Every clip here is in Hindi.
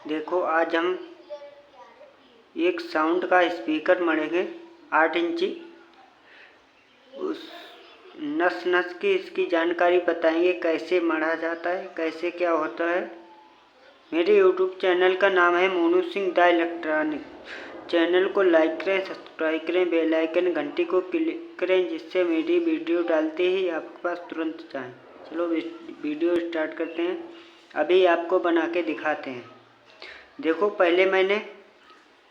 देखो आज हम एक साउंड का स्पीकर मढ़ेंगे 8 इंची। उस नस नस की इसकी जानकारी बताएंगे, कैसे मढ़ा जाता है, कैसे क्या होता है। मेरे YouTube चैनल का नाम है Monu Singh the electronic. Channel को लाइक करें, सब्सक्राइब करें, बेल आइकन घंटी को क्लिक करें, जिससे मेरी वीडियो डालते ही आपके पास तुरंत जाए। चलो वीडियो स्टार्ट करते हैं। अभी आपको बना के दिखाते हैं। देखो पहले मैंने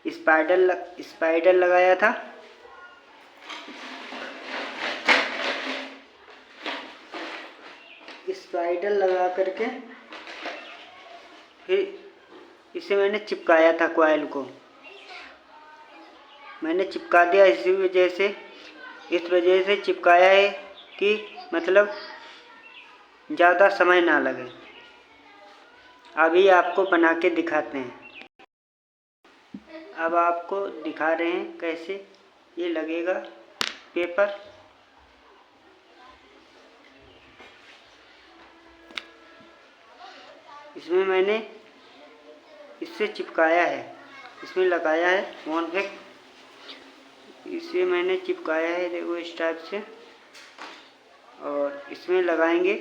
स्पाइडर लगाया था। स्पाइडर लगा करके फिर इसे मैंने चिपकाया था। कॉइल को मैंने चिपका दिया। इस वजह से चिपकाया है कि मतलब ज़्यादा समय ना लगे। अभी आपको बना के दिखाते हैं। अब आपको दिखा रहे हैं कैसे ये लगेगा पेपर। इसमें मैंने इससे चिपकाया है, इसमें लगाया है मोनफेक। इसे मैंने चिपकाया है, देखो इस टाइप से। और इसमें लगाएंगे,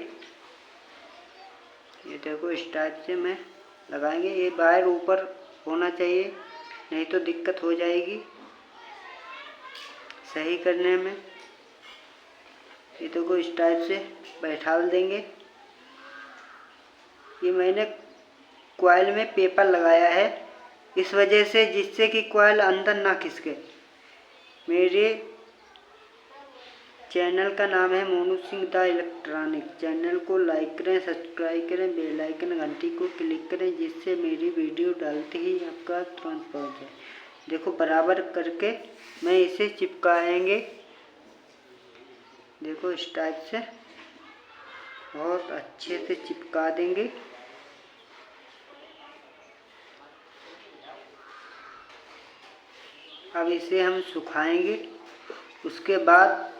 ये देखो इस टाइप से मैं लगाएंगे। ये वायर ऊपर होना चाहिए, नहीं तो दिक्कत हो जाएगी सही करने में। ये देखो इस टाइप से बैठा देंगे। ये मैंने कॉइल में पेपर लगाया है इस वजह से, जिससे कि कॉइल अंदर ना खिसके। मेरे चैनल का नाम है Monu Singh the electronic. Channel को लाइक करें, सब्सक्राइब करें, बेल आइकन घंटी को क्लिक करें, जिससे मेरी वीडियो डालते ही आपका तुरंत पहुंच जाए। देखो बराबर करके मैं इसे चिपकाएंगे। देखो इस टाइप से बहुत अच्छे से चिपका देंगे। अब इसे हम सुखाएंगे, उसके बाद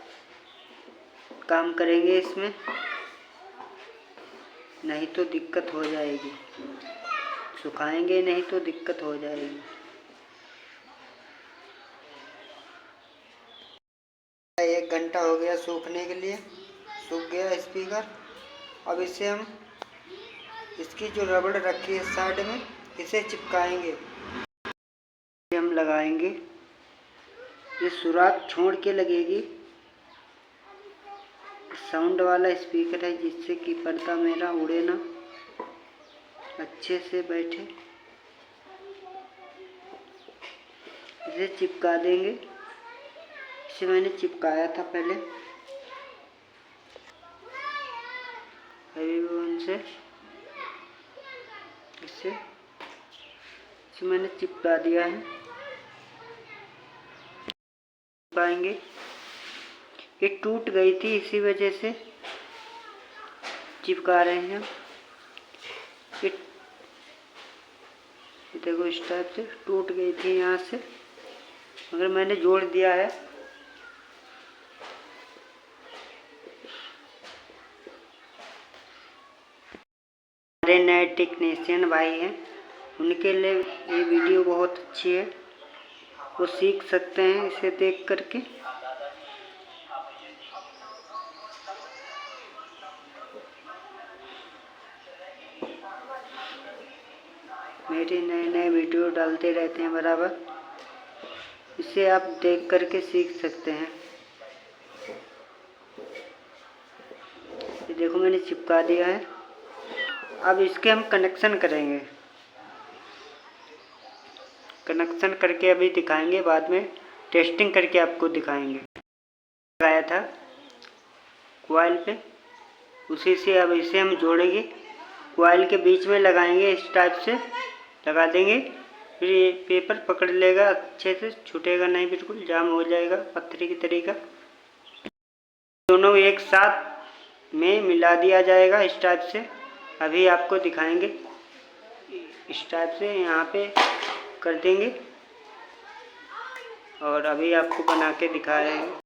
काम करेंगे इसमें, नहीं तो दिक्कत हो जाएगी। सुखाएंगे नहीं तो दिक्कत हो जाएगी। 1 घंटा हो गया सूखने के लिए, सूख गया स्पीकर। अब इसे हम इसकी जो रबड़ रखी है साइड में, इसे चिपकाएंगे। हम लगाएंगे, ये सुराख छोड़ के लगेगी। साउंड वाला स्पीकर है, जिससे कि पर्दा मेरा उड़े ना, अच्छे से बैठे। इसे चिपका देंगे। इसे मैंने चिपकाया था पहले हेवी से। इसे मैंने चिपका दिया है। पाएंगे ये टूट गई थी, इसी वजह से चिपका रहे हैं। ये देखो इस टाइप से टूट गई थी यहाँ से, मगर मैंने जोड़ दिया है। हमारे नए टेक्नीशियन भाई हैं, उनके लिए ये वीडियो बहुत अच्छी है। वो सीख सकते हैं इसे देख करके। मेरे नए वीडियो डालते रहते हैं बराबर, इसे आप देख करके सीख सकते हैं। ये देखो मैंने चिपका दिया है। अब इसके हम कनेक्शन करेंगे। कनेक्शन करके अभी दिखाएंगे, बाद में टेस्टिंग करके आपको दिखाएंगे। लगाया था कॉइल पे, उसी से अब इसे हम जोड़ेंगे। कॉइल के बीच में लगाएंगे, इस टाइप से लगा देंगे। फिर ये पेपर पकड़ लेगा, अच्छे से छूटेगा नहीं, बिल्कुल जाम हो जाएगा पत्थरी की तरीका। दोनों एक साथ में मिला दिया जाएगा इस टाइप से। अभी आपको दिखाएंगे, इस टाइप से यहाँ पे कर देंगे। और अभी आपको बना के दिखा रहे हैं।